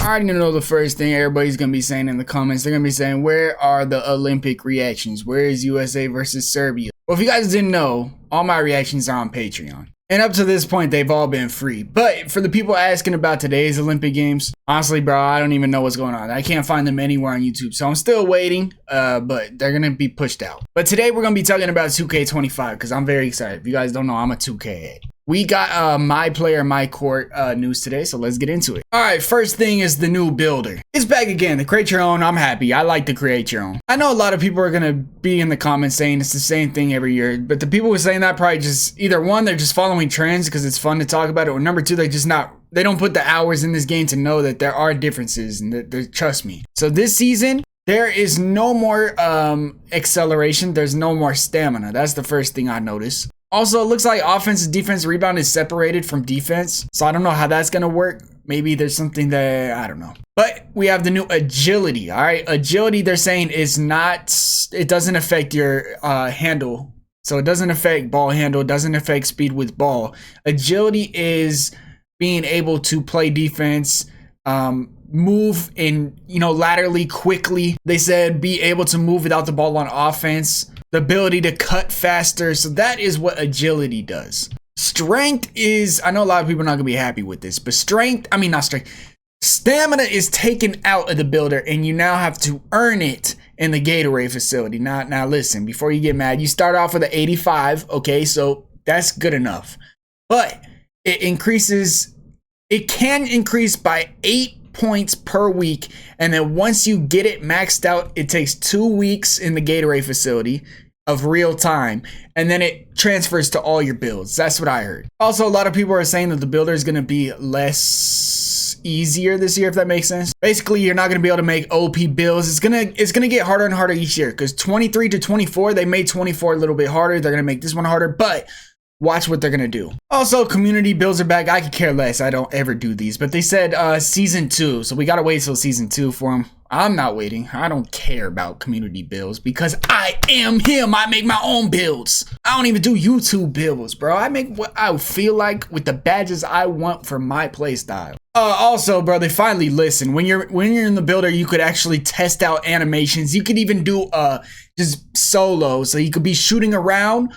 I already know the first thing everybody's gonna be saying in the comments. They're gonna be saying, where are the Olympic reactions? Where is USA versus Serbia? Well, if you guys didn't know, all my reactions are on Patreon. And up to this point, they've all been free. But for the people asking about today's Olympic Games, honestly, bro, I don't even know what's going on. I can't find them anywhere on YouTube. So I'm still waiting, but they're going to be pushed out. But today we're going to be talking about 2K25 because I'm very excited. If you guys don't know, I'm a 2K head. We got my player, my court news today, so let's get into it. All right, first thing is the new builder. It's back again, the create your own. I'm happy. I like the create your own. I know a lot of people are gonna be in the comments saying it's the same thing every year, but the people who are saying that probably just either one, they're just following trends because it's fun to talk about it, or number two, they don't put the hours in this game to know that there are differences and that trust me. So this season, there is no more acceleration. There's no more stamina. That's the first thing I noticed. Also, it looks like offense and defense rebound is separated from defense. So I don't know how that's going to work. Maybe there's something that, I don't know. But we have the new agility, all right? Agility, they're saying, is not, it doesn't affect your handle. So it doesn't affect ball handle, it doesn't affect speed with ball. Agility is being able to play defense, move in, laterally quickly. They said be able to move without the ball on offense. The ability to cut faster. So that is what agility does. Strength is, I know a lot of people are not gonna be happy with this, but stamina is taken out of the builder and you now have to earn it in the Gatorade facility. Now listen, before you get mad, you start off with an 85, okay, so that's good enough. But it can increase by 8 points per week, and then once you get it maxed out, it takes 2 weeks in the Gatorade facility of real time, and then it transfers to all your builds. That's what I heard. Also, a lot of people are saying that the builder is going to be less easier this year, if that makes sense. Basically, you're not going to be able to make OP builds. It's gonna get harder and harder each year, because 23 to 24, they made 24 a little bit harder. They're going to make this one harder, but watch what they're gonna do. Also, community builds are back. I could care less. I don't ever do these, but they said season 2, so we gotta wait till season 2 for them. I'm not waiting. I don't care about community builds because I am him. I make my own builds. I don't even do YouTube builds, bro. I make what I feel like with the badges I want for my playstyle. Also, bro, they finally listen. When you're in the builder, you could actually test out animations. You could even do just solo, so you could be shooting around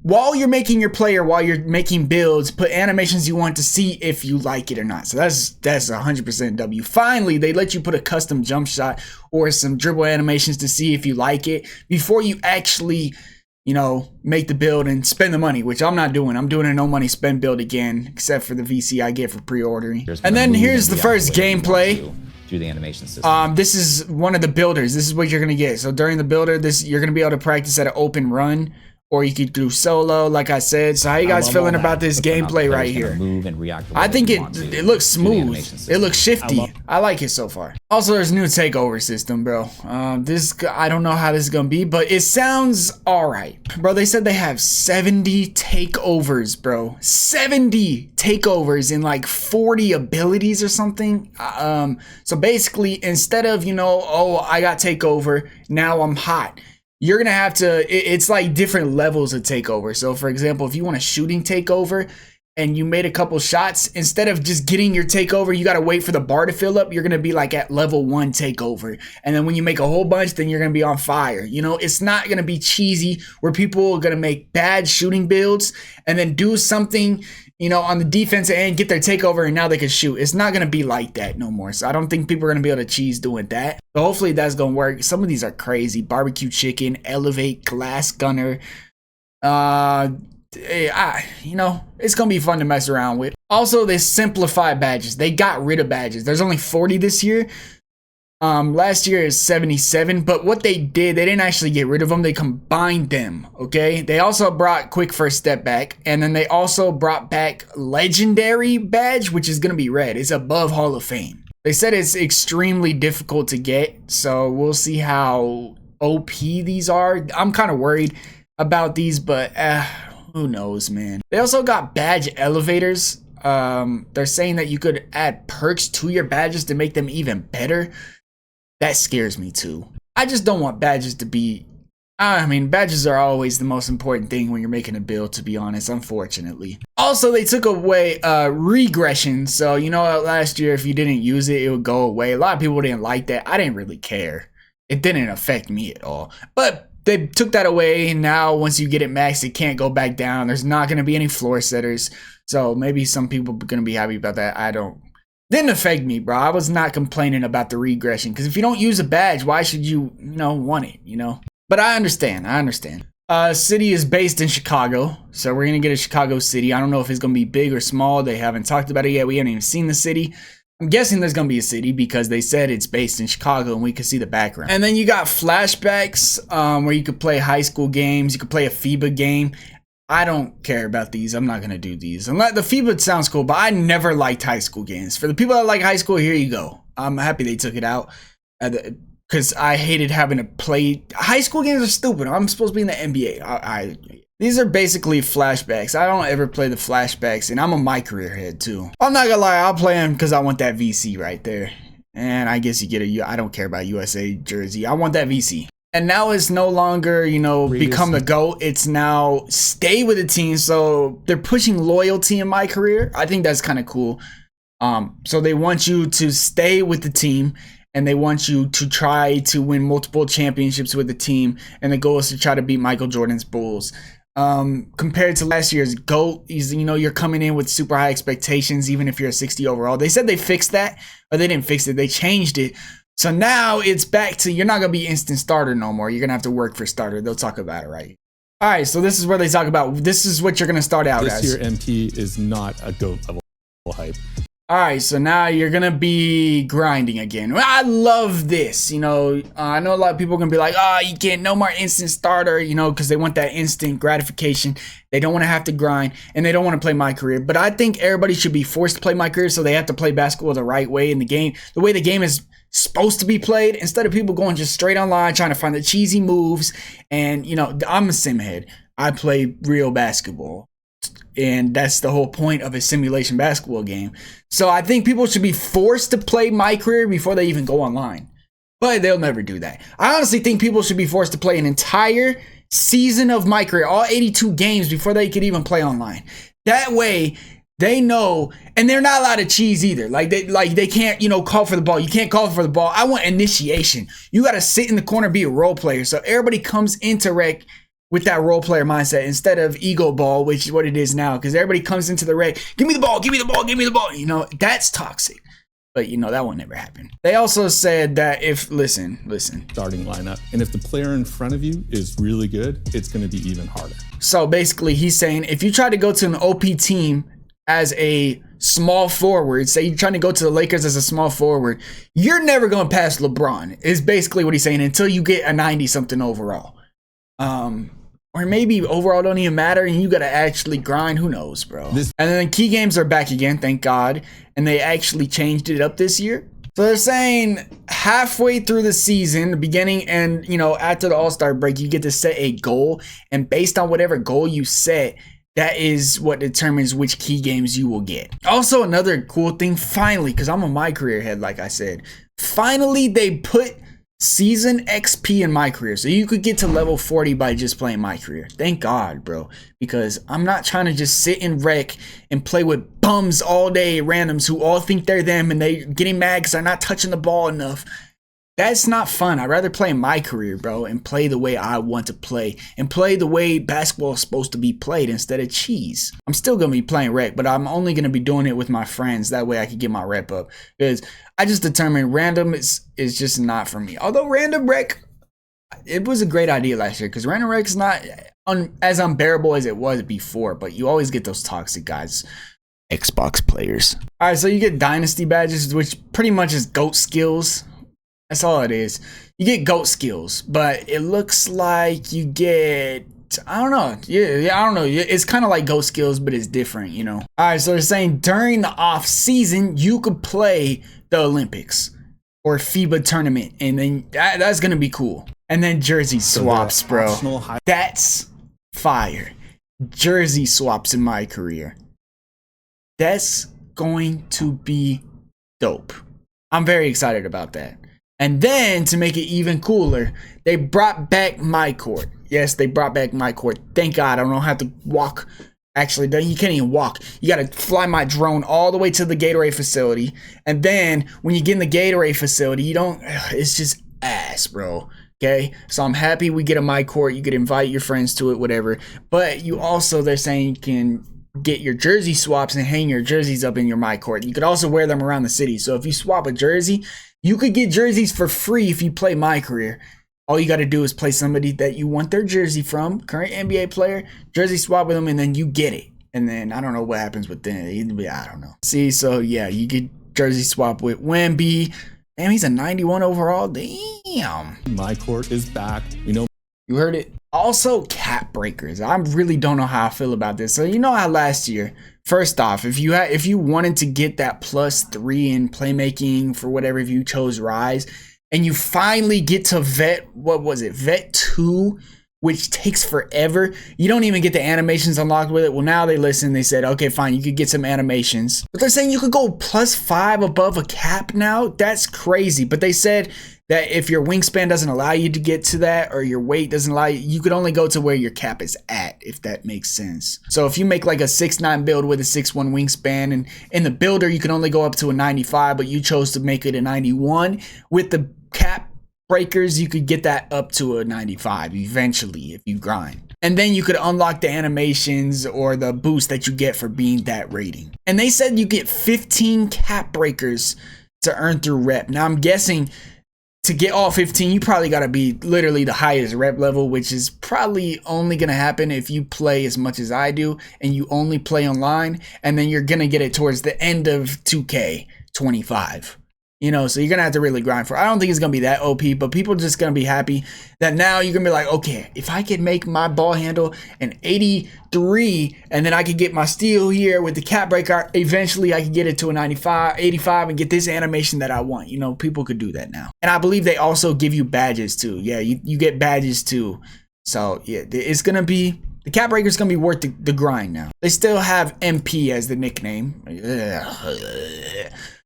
while you're making your player, while you're making builds, put animations you want to see if you like it or not. So that's 100% W. Finally, they let you put a custom jump shot or some dribble animations to see if you like it before you actually, make the build and spend the money, which I'm not doing. I'm doing a no money spend build again, except for the VC I get for pre-ordering. And then here's the first gameplay. Through the animation system. This is one of the builders. This is what you're gonna get. So during the builder, you're gonna be able to practice at an open run, or you could do solo, like I said. So how you guys feeling about this gameplay right here? I think it looks smooth. It looks shifty. I like it so far. Also, there's a new takeover system, bro. I don't know how this is gonna be, but it sounds alright. Bro, they said they have 70 takeovers, bro. 70 takeovers in like 40 abilities or something. So basically, instead of, oh, I got takeover, now I'm hot. You're gonna have to, it's like different levels of takeover. So for example, if you want a shooting takeover and you made a couple shots, instead of just getting your takeover, you gotta wait for the bar to fill up. You're gonna be like at level 1 takeover. And then when you make a whole bunch, then you're gonna be on fire. It's not gonna be cheesy where people are gonna make bad shooting builds and then do something, on the defensive end, get their takeover, and now they can shoot. It's not going to be like that no more. So I don't think people are going to be able to cheese doing that. So hopefully that's going to work. Some of these are crazy. Barbecue chicken, elevate, glass gunner. It's going to be fun to mess around with. Also, they simplify badges. They got rid of badges. There's only 40 this year. Last year is 77, but what they did, they didn't actually get rid of them, they combined them, okay? They also brought quick first step back, and then they also brought back legendary badge, which is gonna be red. It's above Hall of Fame. They said it's extremely difficult to get, so we'll see how OP these are. I'm kind of worried about these, but who knows, man. They also got badge elevators. They're saying that you could add perks to your badges to make them even better. That scares me too. I just don't want badges to be I mean, badges are always the most important thing when you're making a build, to be honest, unfortunately. Also, they took away regression. So, you know, last year, if you didn't use it, it would go away. A lot of people didn't like that. I didn't really care. It didn't affect me at all. But they took that away. Now, once you get it maxed, it can't go back down. There's not going to be any floor setters. So maybe some people are going to be happy about that. I don't. Didn't affect me, bro. I was not complaining about the regression. Because if you don't use a badge, why should you, want it, But I understand. City is based in Chicago, so we're going to get a Chicago city. I don't know if it's going to be big or small. They haven't talked about it yet. We haven't even seen the city. I'm guessing there's going to be a city because they said it's based in Chicago and we can see the background. And then you got flashbacks where you could play high school games. You could play a FIBA game. I don't care about these. I'm not going to do these. Unless the FIBA sounds cool, but I never liked high school games. For the people that like high school, here you go. I'm happy they took it out. Because I hated having to play. High school games are stupid. I'm supposed to be in the NBA. These are basically flashbacks. I don't ever play the flashbacks, and I'm a MyCAREER head too. I'm not gonna lie, I'll play them because I want that VC right there. And I guess you get I don't care about USA jersey. I want that VC. And now it's no longer, become the GOAT. It's now stay with the team. So they're pushing loyalty in MyCAREER. I think that's kind of cool. So they want you to stay with the team. And they want you to try to win multiple championships with the team. And the goal is to try to beat Michael Jordan's Bulls. Compared to last year's GOAT, you're coming in with super high expectations, even if you're a 60 overall. They said they fixed that, or they didn't fix it. They changed it. So now it's back to you're not going to be instant starter no more. You're going to have to work for starter. They'll talk about it, right? All right, so this is where they talk about this is what you're going to start out as. This year MP is not a GOAT level hype. All right, so now you're going to be grinding again. I love this. I know a lot of people are going to be like, you can't, no more instant starter, because they want that instant gratification. They don't want to have to grind, and they don't want to play MyCAREER. But I think everybody should be forced to play MyCAREER, so they have to play basketball the right way in the game, the way the game is supposed to be played, instead of people going just straight online trying to find the cheesy moves. And, I'm a sim head. I play real basketball. And that's the whole point of a simulation basketball game. So I think people should be forced to play MyCAREER before they even go online. But they'll never do that. I honestly think people should be forced to play an entire season of MyCAREER, all 82 games, before they could even play online. That way, they know, and they're not allowed to cheese either. They can't, call for the ball. You can't call for the ball. I want initiation. You got to sit in the corner, be a role player. So everybody comes into rec with that role player mindset instead of ego ball, which is what it is now. Because everybody comes into the rec, give me the ball, give me the ball, give me the ball. That's toxic. But that will never happen. They also said that listen. Starting lineup. And if the player in front of you is really good, it's going to be even harder. So basically he's saying if you try to go to an OP team as a small forward, say you're trying to go to the Lakers as a small forward, you're never going to pass LeBron, is basically what he's saying, until you get a 90 something overall. Or maybe overall don't even matter and you got to actually grind. Who knows, bro? And then key games are back again, thank God. And they actually changed it up this year. So they're saying halfway through the season, the beginning and, after the All-Star break, you get to set a goal. And based on whatever goal you set, that is what determines which key games you will get. Also, another cool thing, finally, because I'm a MyCAREER head, like I said, finally they put season XP in MyCAREER, so you could get to level 40 by just playing MyCAREER. Thank God, bro, because I'm not trying to just sit in rec and play with bums all day, randoms who all think they're them and they getting mad because they're not touching the ball enough. That's not fun. I'd rather play MyCAREER, bro, and play the way I want to play and play the way basketball is supposed to be played instead of cheese. I'm still going to be playing rec, but I'm only going to be doing it with my friends. That way I can get my rep up, because I just determined random is just not for me. Although random rec, it was a great idea last year, because random rec is not as unbearable as it was before, but you always get those toxic guys. Xbox players. All right, so you get dynasty badges, which pretty much is GOAT skills. That's all it is. You get GOAT skills, but it looks like you get, I don't know. Yeah, I don't know. It's kind of like GOAT skills, but it's different, All right, so they're saying during the off season, you could play the Olympics or FIBA tournament, and then that's going to be cool. And then jersey swaps, bro. That's fire. Jersey swaps in MyCAREER. That's going to be dope. I'm very excited about that. And then, to make it even cooler, they brought back MyCourt. Yes, they brought back MyCAREER. Thank God I don't have to walk. Actually, you can't even walk. You got to fly my drone all the way to the Gatorade facility. And then when you get in the Gatorade facility, you don't, it's just ass, bro. Okay, so I'm happy we get a MyCAREER. You could invite your friends to it, whatever. But you also, they're saying you can get your jersey swaps and hang your jerseys up in your MyCAREER. You could also wear them around the city. So if you swap a jersey, you could get jerseys for free if you play MyCAREER. All you got to do is play somebody that you want their jersey from, current NBA player, jersey swap with them, and then you get it. And then I don't know what happens with them. I don't know. See, so yeah, you get jersey swap with Wemby. Damn, he's a 91 overall. Damn. MyCAREER is back. You heard it. Also, cap breakers. I really don't know how I feel about this. So you know how last year, first off, if you wanted to get that +3 in playmaking for whatever, if you chose Rise, and you finally get to vet, what was it, vet 2, which takes forever. You don't even get the animations unlocked with it. Well, now they listened. They said, okay, fine, you could get some animations. But they're saying you could go +5 above a cap now. That's crazy. But they said that if your wingspan doesn't allow you to get to that, or your weight doesn't allow you, you could only go to where your cap is at, if that makes sense. So if you make like a 6'9" build with a 6'1" wingspan, and in the builder, you can only go up to a 95, but you chose to make it a 91. With the cap breakers, you could get that up to a 95 eventually if you grind. And then you could unlock the animations or the boost that you get for being that rating. And they said you get 15 cap breakers to earn through rep. Now I'm guessing to get all 15, you probably got to be literally the highest rep level, which is probably only going to happen if you play as much as I do and you only play online, and then you're going to get it towards the end of 2K25. You know, so you're going to have to really grind for it. I don't think it's going to be that OP, but people are just going to be happy that now you're going to be like, okay, if I could make my ball handle an 83 and then I could get my steal here with the cap breaker, eventually I could get it to a 95, 85 and get this animation that I want. You know, people could do that now. And I believe they also give you badges too. Yeah, you get badges too. So yeah, it's going to be, the cap breaker is going to be worth the grind now. They still have MP as the nickname.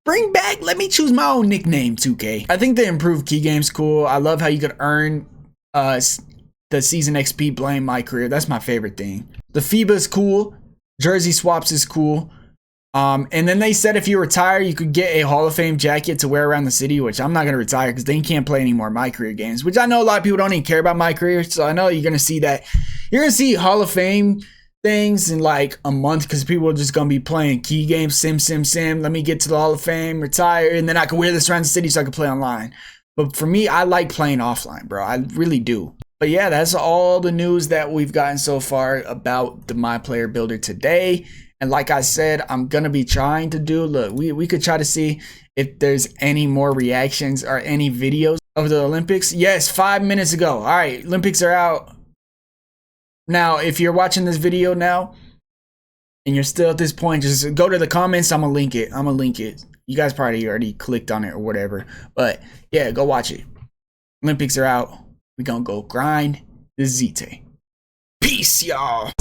Bring back, let me choose my own nickname, 2K. I think the improved key game's cool. I love how you could earn the season XP playing MyCAREER. That's my favorite thing. The FIBA is cool. Jersey swaps is cool. And then they said if you retire, you could get a Hall of Fame jacket to wear around the city, which I'm not going to retire because then you can't play any more MyCAREER games, which I know a lot of people don't even care about MyCAREER. So I know you're going to see that. You're going to see Hall of Fame things in like a month because people are just gonna be playing key games, sim. Let me get to the Hall of Fame, retire, and then I can wear this around the city so I can play online. But for me, I like playing offline, bro. I really do. But yeah, that's all the news that we've gotten so far about the My Player Builder today. And like I said, I'm gonna be trying to do, look, we could try to see if there's any more reactions or any videos of the Olympics. Yes, 5 minutes ago. All right, Olympics are out. Now, if you're watching this video now and you're still at this point, just go to the comments. I'm gonna link it. You guys probably already clicked on it or whatever. But yeah, go watch it. Olympics are out. We gonna go grind the ZTAY. Peace, y'all.